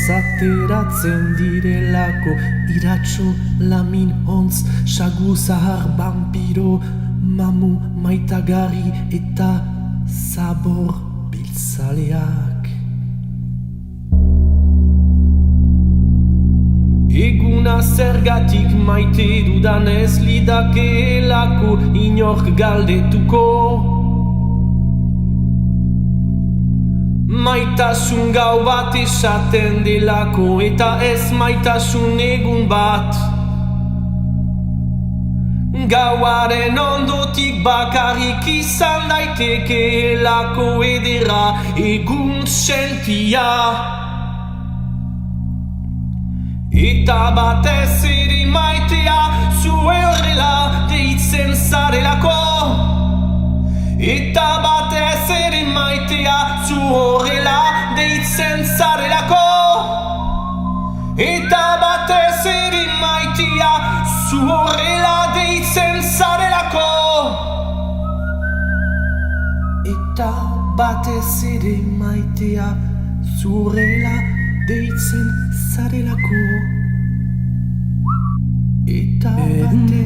zateratzen direlako iratxo, lamin, ontz, sagu zahar, vampiro, mamu, maitagarri eta zabor biltzaleak. Eguna zergatik maite dudan ez lidakeelako inork galdetuko. Maitasun gau bat esaten delako eta ez maitasun egun bat. Gauaren ondotik bakarrik izan daitekeelako edera egun sentia. Eta batez ere maitea zu horrela deitzen zarelako. Eta batez ere maitea zu horrela deitzen zarelako. Eta batez ere maitea zu horrela deitzen zarelako. Eta batez ere maitea zu horrela deitzen zarelako. Eta batez